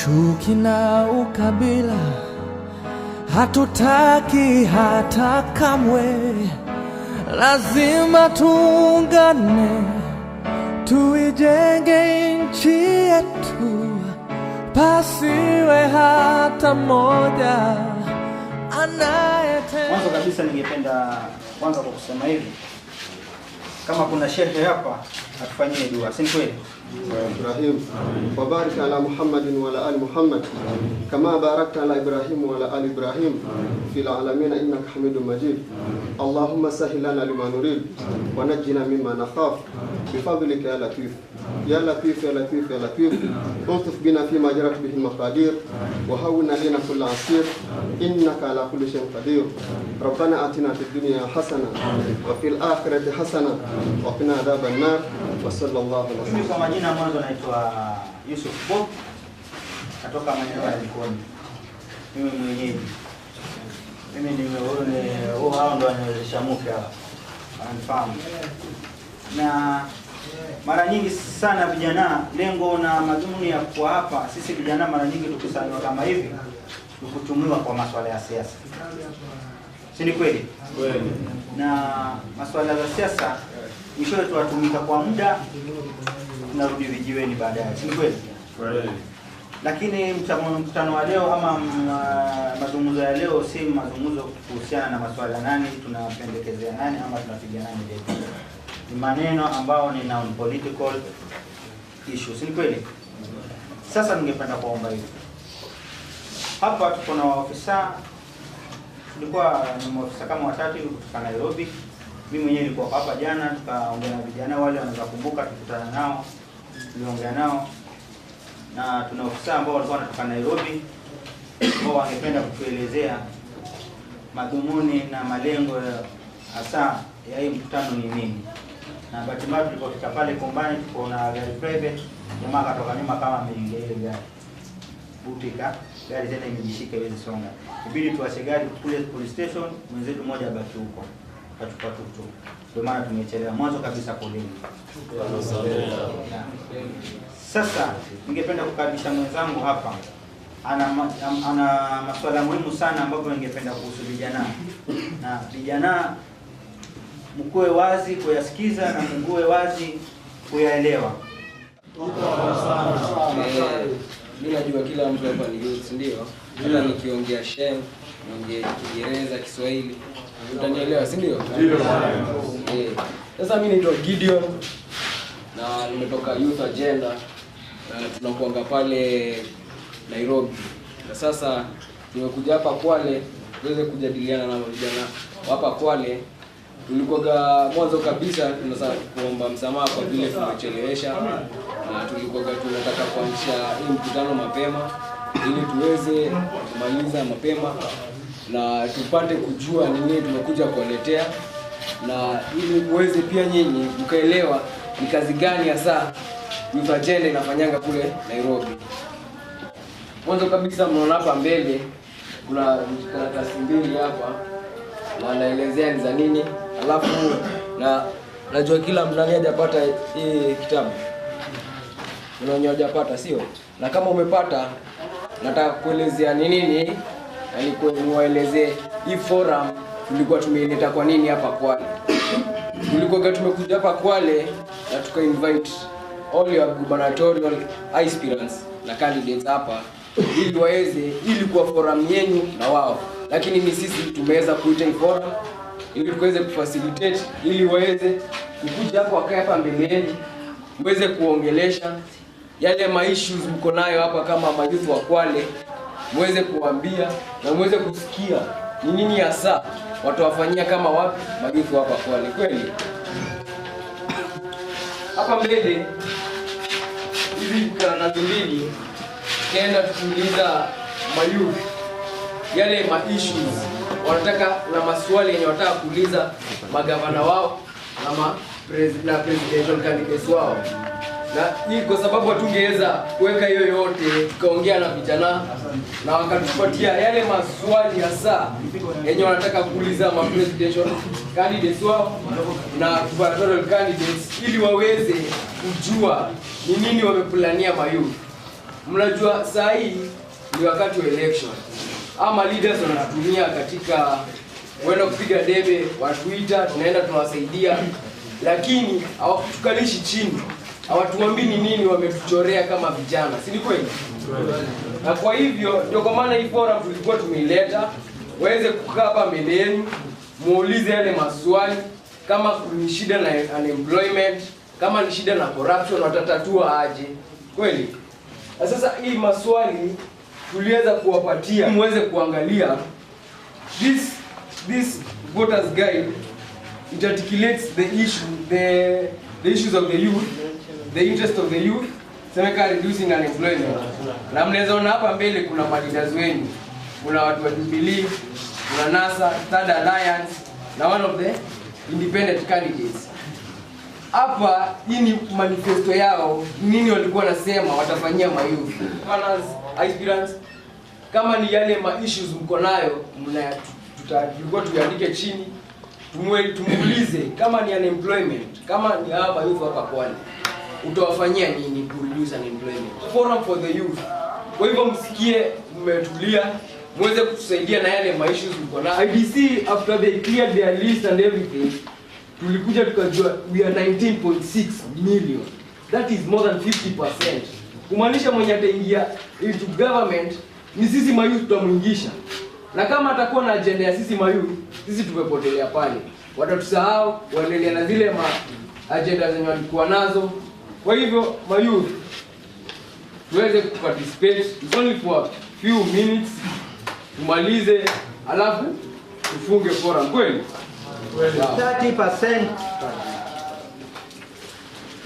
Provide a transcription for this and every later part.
chuki na ukabila hatutaki hata kamwe. Lazima tuungane, tuijenge nchi yetu, pasiwe hata mmoja anayetenda. Mwanzo kabisa ningependa kwanza kwa kusema hivi, kama kuna shehe hapa atufanyie dua, si kweli? Ibrahim wa barik ala Muhammadin wa ala ali Muhammad kama barakta ala Ibrahim wa ala ali Ibrahim fil alamin innaka Hamidum Majid. Allahumma sahhil lana lima nurid wa najjina mimma nakhaf bifadlika ya latif ya latif ya latif ya latif. Ultuf bina fima jarat bihi al-maqadir wa hawwin alaina kull asir innaka ala kulli shay'in qadir. Rabbana atina fid dunya hasana wa fil akhirati hasana wa qina adhaban nar. Wa sallallahu alaihi wasallam. Kwa majina mwanzo naitwa Yusuf Bob, natoka maeneo ya Likoni. Mimi mwenyeji. Mimi hao ndo wanawezesha mke hapa. Anafahamu. Na mara nyingi sana vijana, lengo na madhumuni ya kwa hapa sisi vijana mara nyingi tukusanywa kama hivi tukutumiwa kwa masuala ya siasa. Si ni kweli? Kweli. Na masuala ya siasa mwishowe tuwatumika kwa muda, tunarudi vijiweni baadaye. Si kweli? Kweli. Lakini mkutano wa leo ama mazungumzo ya leo si mazungumzo kuhusiana na masuala nani tunapendekezea nani ama tunapiga nani leo. Ni maneno ambao ni non political issues. Si kweli? Sasa ningependa kuomba hivi. Hapa tuko na ofisa, tulikuwa ni maofisa kama watatu hivi kutoka Nairobi. Mimi mwenyewe nilikuwa hapa jana, tukaongea na vijana wale wanaweza kumbuka, tukutana nao, tuliongea nao. Na tuna ofisa ambao walikuwa wanatoka Nairobi, ambao wangependa kutuelezea madhumuni na malengo hasa ya hii mkutano ni nini. Na bahati mbaya tulipofika pale Kombani tuko na gari private, jamaa katoka nyuma kama ameingia ile gari. Butika, gari tena imejishika iweze songa. Ibidi tuache gari kule police station, mwenzetu mmoja abaki huko. Kachukua tutu. Ndio maana tumechelewa mwanzo kabisa poleni. Sasa ningependa kukaribisha mwenzangu hapa. Ana masuala muhimu sana ambayo ningependa kuhusu vijana. Na vijana mkuwe wazi kuyasikiza na mkuwe wazi kuyaelewa. Mimi najua kila mtu hapa ni youth, ndio? Hata nikiongea Shem, niongee Kiingereza, Kiswahili, utanielewa, si ndio? Ndio. Sasa mimi naitwa Gideon na nimetoka Youth Agenda na tunakuanga pale Nairobi. Na sasa nimekuja hapa Kwale tuweze kujadiliana na vijana hapa Kwale. Tulikuwa mwanzo kabisa tunataka kuomba msamaha kwa vile tumechelewesha, na tulikuwa tunataka kuanzisha hii mkutano mapema ili tuweze kumaliza mapema na tupate kujua ni nini tumekuja kuwaletea, na ili muweze pia nyinyi mkaelewa ni kazi gani hasa Youth Agenda inafanyanga kule Nairobi. Mwanzo kabisa mnaona hapa mbele kuna karatasi mbili hapa na naelezea ni za nini. Alafu na najua kila mnani hajapata hii kitabu. Unaonyo hajapata, sio? Na kama umepata, nataka kuelezea ni nini, yani niwaelezee hii forum tulikuwa tumeileta kwa nini hapa Kwale. Tulikuwa tumekuja hapa Kwale na tuka invite all your gubernatorial aspirants na candidates hapa ili waweze kwa forum yenu na wao. Lakini ni sisi tumeweza kuita hii forum ili tuweze kufacilitate ili waweze kukuja hapo wakae hapa mbele yenu, muweze kuongelesha yale issues mko nayo hapa kama mayouth wa Kwale, muweze kuambia na muweze kusikia ni nini hasa watawafanyia kama wapi mayouth hapa Kwale. Kweli hapa mbele hivi kana mbili kaenda tukiuliza mayouth yale issues wanataka na maswali yenye wanataka kuuliza magavana wao ama presidential candidates wao. Na hii kwa sababu hatungeweza kuweka hiyo yote, tukaongea na vijana na wakatupatia yale maswali hasa yenye wanataka kuuliza ma presidential candidates wao na gubernatorial candidates ili waweze kujua ni nini wameplania mayouth. mnajua saa hii ni wakati wa election. Ama leaders wanatumia katika kwenda kupiga debe, watuita, tunaenda tunawasaidia, lakini hawakutukalishi chini. Hawatuambii ni nini wametuchorea kama vijana. Si ni kweli? Na kwa hivyo ndio kwa maana hii forum tulikuwa tumeileta waweze kukaa hapa mbele yenu, muulize yale maswali, kama ni shida na unemployment, kama ni shida na corruption watatatua aje. Kweli? Na sasa hii maswali tuliweza kuwapatia muweze kuangalia. This voters guide, it articulates the issues of the youth, the interest of the youth, semeka reducing unemployment. Na mnaweza ona hapa mbele kuna leaders wengi. Kuna watu wa Jubilee, kuna NASA, Third Alliance na one of the independent candidates. Hapa hii ni manifesto yao, nini walikuwa nasema watafanyia mayouth. Aspirants, kama ni yale issues mko nayo, tulikuwa tuandike chini, tumuulize kama ni unemployment, kama ni hapa youth hapa Kwale, utawafanyia nini to reduce unemployment. Forum for the youth. Kwa hivyo msikie, mmetulia, muweze kutusaidia na yale issues mko nayo. IDC after they cleared their list and everything, tulikuja tukajua we are 19.6 million. That is more than 50%. Kumaanisha mwenye ataingia into government ni sisi mayouth tutamuingisha. Na kama atakuwa na agenda ya sisi mayouth, sisi tumepotelea pale. Watatusahau, waendelea na zile agenda zenye walikuwa nazo. Kwa hivyo mayouth tuweze kuparticipate. It's only for a few minutes. Tumalize alafu tufunge forum. Kweli? 30%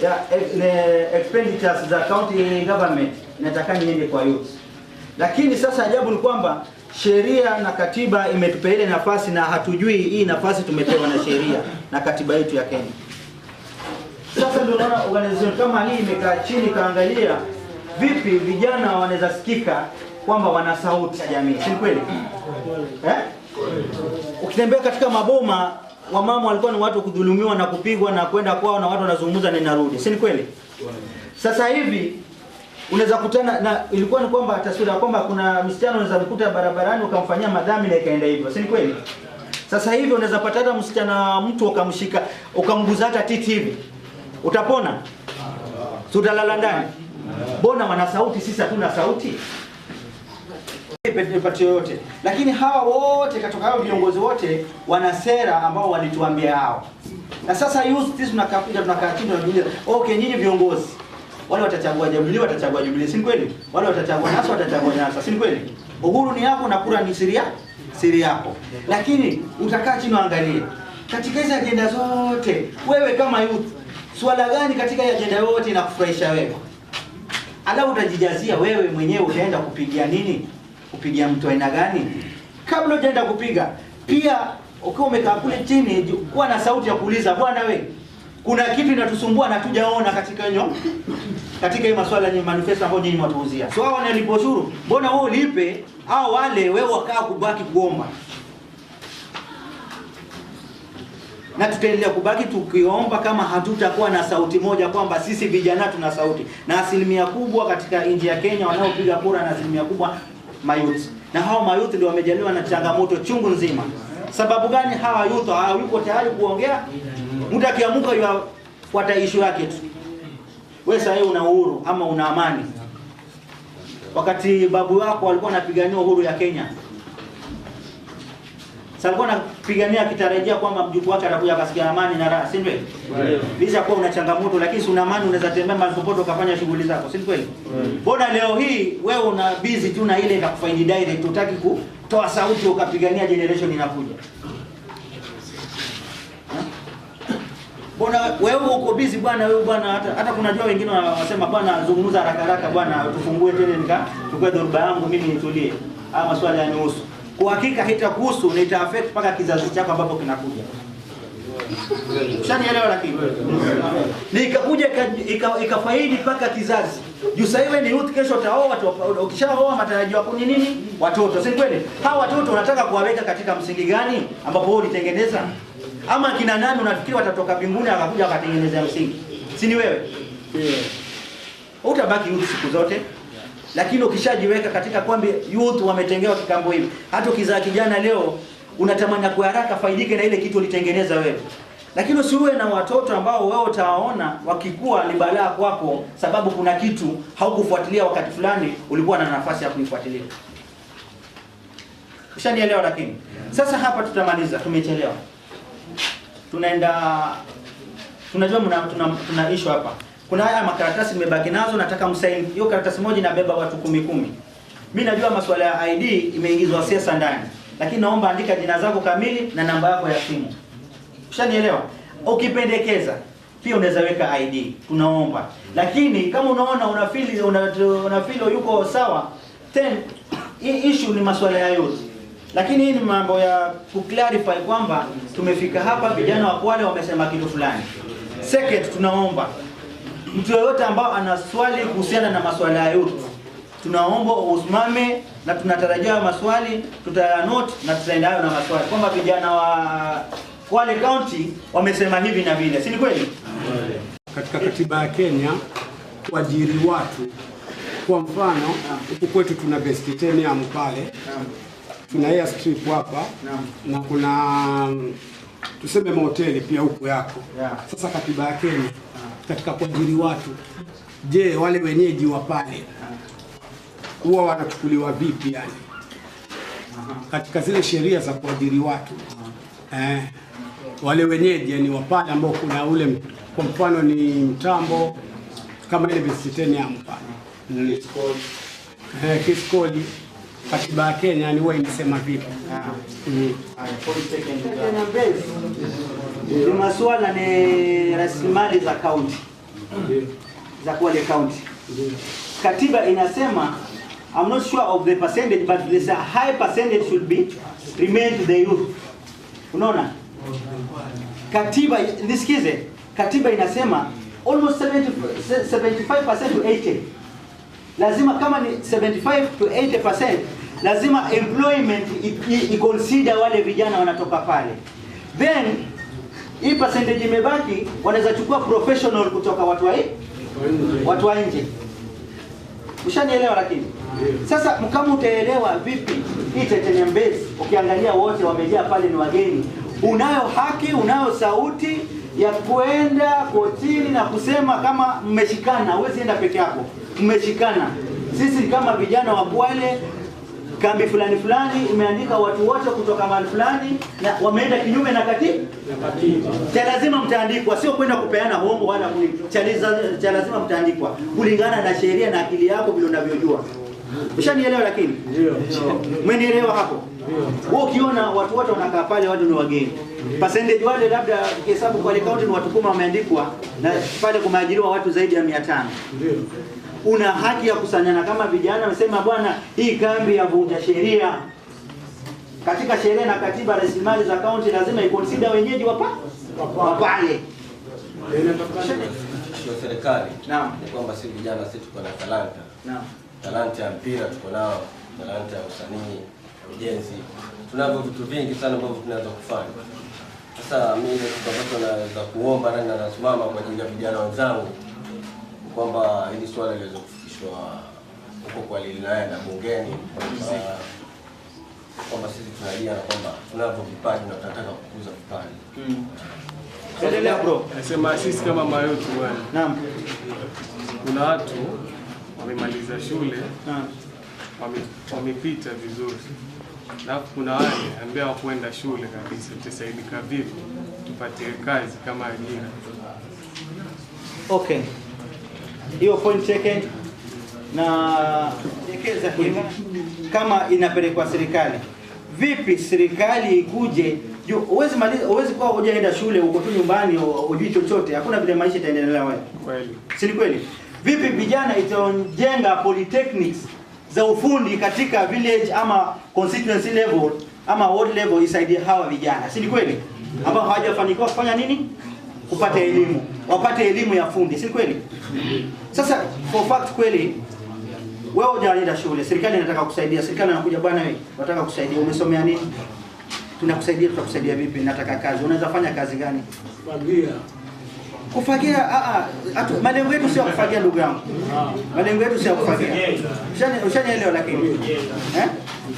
ya expenditures za county government inataka niende kwa youth. Lakini sasa ajabu ni kwamba sheria na katiba imetupa ile nafasi na hatujui hii nafasi tumepewa na sheria na katiba yetu ya Kenya. Sasa ndio naona organization kama hii imekaa chini kaangalia vipi vijana wanaweza sikika kwamba wana sauti ya jamii. Si kweli? Ukitembea katika maboma wamama walikuwa ni watu kudhulumiwa na kupigwa na kwenda kwao na watu wanazungumza na ninarudi. Si kweli? Sasa hivi unaweza kutana na ilikuwa ni kwamba taswira kwamba kuna msichana unaweza mkuta barabarani ukamfanyia madhambi na ikaenda hivyo. Si kweli? Sasa hivi unaweza pata hata msichana mtu ukamshika ukamguza hata titi hivi. Utapona? Tutalala ndani. Mbona wana sauti sisi hatuna sauti? Pati yote. Lakini hawa wote katoka hao viongozi wote wana sera ambao walituambia hao. Na sasa youth sisi tunakaa chini tunajiuliza, okay nyinyi viongozi wale watachagua Jubilee watachagua Jubilee, si kweli? Wale watachagua NASA watachagua NASA, si kweli? Uhuru ni yako na kura ni siri yako. Lakini utakaa chini uangalie katika hizo agenda zote, wewe kama youth swala gani katika hiyo agenda yote inakufurahisha wewe? Alafu utajijazia wewe mwenyewe utaenda kupigia nini? Kupigia mtu aina gani? Kabla hujaenda kupiga, pia ukiwa umekaa kule chini kuwa na sauti ya kuuliza, bwana wewe kuna kitu inatusumbua na tujaona katika hii masuala yenye manifesto ambayo nyinyi mwatuuzia. So hao wanalipa ushuru, mbona wewe ulipe au wale wewe wakaa kubaki kuomba? Na tutaendelea kubaki tukiomba kama hatutakuwa na sauti moja kwamba sisi vijana tuna sauti. Na asilimia kubwa katika nchi ya Kenya wanaopiga kura na asilimia kubwa mayouth. Na hao mayouth ndio wamejaliwa na changamoto chungu nzima. Sababu gani hawa youth hawako tayari kuongea? Mtu akiamuka yuafuata issue yake tu. Wewe sasa una uhuru ama una amani. Wakati babu wako alikuwa anapigania uhuru ya Kenya, sasa alikuwa anapigania kitarajia kwamba mjukuu wake atakuja akasikia amani na raha, si ndio? Licha kwa una changamoto lakini una amani, unaweza tembea mahali popote ukafanya shughuli zako, si kweli? Mbona leo hii wewe una busy tu na ile itakufaidi direct, utaki kutoa sauti ukapigania generation inakuja? Mbona wewe uko busy bwana, wewe bwana, hata kuna jua wengine wanasema bwana zungumza haraka haraka bwana, tufungue tena tukue dhoruba yangu mimi nitulie. Haya maswali yanihusu. Kwa hakika haitakuhusu na ita affect mpaka kizazi chako ambapo kinakuja. Ushanielewa? Lakini nikakuja ikafaidi mpaka kizazi. Juu sasa wewe ni youth, kesho utaoa watu, ukishaoa matarajio yako ni nini? Watoto, si kweli? Hawa watoto unataka kuwaweka katika msingi gani ambapo wewe ulitengeneza? Ama kina nani unafikiri watatoka mbinguni akakuja akatengeneza msingi? Si ni wewe? Utabaki youth siku zote. Lakini ukishajiweka katika kwamba youth wametengewa kikambo hivi, hata ukizaa kijana leo unatamani kwa haraka faidike na ile kitu ulitengeneza wewe. Lakini usiwe na watoto ambao wewe utawaona wakikua ni balaa kwako, sababu kuna kitu haukufuatilia wakati fulani ulikuwa na nafasi ya kuifuatilia. Ushanielewa? Lakini sasa hapa tutamaliza, tumechelewa. Tunajua tuna issue hapa. Kuna haya makaratasi nimebaki nazo, nataka msaini. Hiyo karatasi moja inabeba watu 10. Mimi najua masuala ya ID imeingizwa siasa ndani, lakini naomba andika jina zako kamili na namba yako ya simu. Ushanielewa? Ukipendekeza pia unaweza weka ID, tunaomba. Lakini kama unaona unafeel yuko sawa, then hii issue ni masuala ya yote. Lakini hii ni mambo ya kuclarify kwamba tumefika hapa, vijana wa Kwale wamesema kitu fulani. Second, tunaomba mtu yoyote ambao ana swali kuhusiana na masuala ya yote, tunaomba usimame, na tunatarajia maswali tutayanote na tutaenda hayo na maswali kwamba vijana wa Kwale County wamesema hivi na vile. Si ni kweli? Katika katiba ya Kenya kuajiri watu, kwa mfano huku kwetu tuna Vegetarian pale, tuna airstrip hapa, na kuna tuseme mahoteli pia huko yako. Sasa katiba ya Kenya katika kuajiri watu, je, wale wenyeji wa pale huwa wanachukuliwa vipi yani? Katika zile sheria za kuajiri watu, wale wenyeji yani wa pale ambao kuna ule, kwa mfano ni mtambo kama ile Vegetarian pale, Kiskoli, katiba ya Kenya yani huwa inasema vipi? Ni masuala ni rasilimali za county, za Kwale County. Katiba inasema, I'm not sure of the percentage, but there's a high percentage should be remain to the youth. Unaona? Katiba, nisikize, katiba inasema almost 75% to 80%. Lazima kama ni 75 to 80%, lazima employment i-consider wale vijana wanatoka pale. Then hii percentage imebaki, wanaweza chukua professional kutoka watu wa nje. Ushanielewa? Lakini sasa kama utaelewa vipi hii Tetenya Mbezi, ukiangalia wote wamejaa pale ni wageni, unayo haki, unayo sauti ya kwenda kotini na kusema kama mmeshikana. Huwezi enda peke yako, mmeshikana. Sisi kama vijana wa Kwale, kambi fulani imeandika watu wote kutoka mahali fulani na wameenda kinyume na katiba. Cha lazima mtaandikwa, sio kwenda kupeana hongo wala cha lazima mtaandikwa kulingana na sheria na akili yako vile unavyojua. Ushanielewa? Lakini umenielewa hapo? Wewe ukiona watu wote wanakaa pale, watu ni wageni, percentage wale labda hesabu kwa county ni watu 10 wameandikwa, na pale kumeajiriwa watu zaidi ya 500. Una haki ya kusanyana kama vijana, wamesema bwana, hii kambi ya vunja sheria. Katika sheria na katiba, rasilimali za county lazima iconsider wenyeji wa pale. Sio serikali. Naam. Ni kwamba sisi vijana sisi tuko na talanta. Naam. Talanta ya mpira tuko nao, talanta ya usanii, ujenzi. Tunavyo vitu vingi sana ambavyo tunaweza kufanya. Sasa mimi ndio naweza kuomba na nasimama kwa ajili ya vijana wenzangu kwamba hili swala liweze kufikishwa huko kwa linaye na bungeni, kwamba sisi tunalia na kwamba tunavyo vipaji na tunataka kukuza vipaji. Endelea bro. Nasema sisi kama mayouth bwana. Naam. Kuna watu wamemaliza shule, Naam, wamepita vizuri. Na kuna wale ambao hawakwenda shule kabisa, tutasaidika vipi tupate kazi kama ajira? Okay. Hiyo point taken, na dekeza hivi kama inapelekwa serikali. Vipi serikali ikuje? Huwezi kuwa hujaenda shule, uko tu nyumbani hujui chochote, hakuna vile maisha itaendelea wewe. Kweli. Si ni kweli? Vipi vijana itajenga polytechnics za ufundi katika village ama constituency level ama ward level isaidie hawa vijana? Si ni kweli? Ambao hawajafanikiwa kufanya nini? Kupata elimu. Wapate elimu ya fundi. Si ni kweli? Sasa for fact kweli wewe hujaenda shule, serikali inataka kusaidia. Serikali inakuja, bwana wewe, nataka kusaidia. Umesomea nini? Tunakusaidia. Tutakusaidia vipi? Nataka kazi. Unaweza fanya kazi gani? Kufagia malengo yetu sio kufagia ndugu yangu. Malengo yetu sio kufagia. Ushanielewa lakini.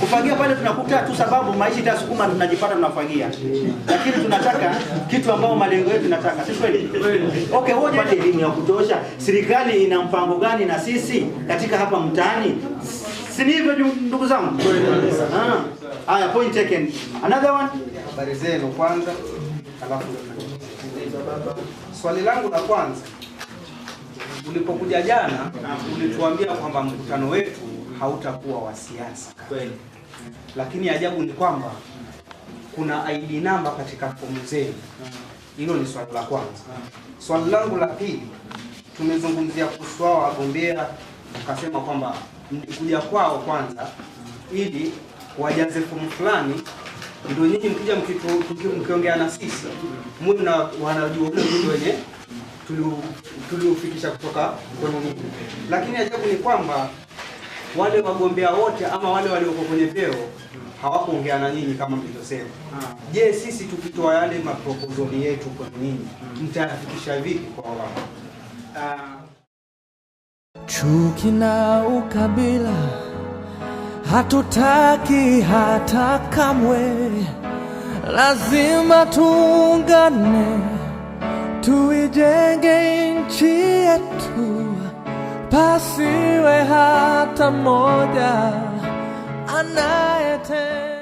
Kufagia pale tunakuta tu sababu maisha itasukuma tunajipata tunafagia. Lakini tunataka kitu ambao malengo yetu tunataka. Si kweli? Okay, hoja ni elimu ya kutosha. Serikali ina mpango gani na sisi katika hapa mtaani? Si hivyo ndugu zangu? Haya, point taken. Another one. Habari zenu kwanza. Alafu swali langu la kwanza, ulipokuja jana ulituambia kwamba mkutano wetu hautakuwa wa siasa. Kweli. Lakini ajabu ni kwamba kuna ID number katika fomu zenu. Hilo ni swali la kwanza. Swali langu la pili, tumezungumzia kuhusu wao wagombea, tukasema kwamba mlikuja kwao kwanza ili wajaze fomu fulani, ndio nyinyi mkija mkiongea na sisi mwe na wanajua ule ndio wenye tuliofikisha kutoka kwenu nyinyi. Lakini ajabu ni kwamba wale wagombea wote ama wale walioko kwenye vyeo hawakuongea na nyinyi kama mlivyosema. Je, sisi tukitoa yale maproposal yetu kwa nyinyi mtayafikisha vipi kwa wao? Chuki na ukabila hatutaki hata kamwe, lazima tuungane, tuijenge nchi yetu, pasiwe hata mmoja anayetenda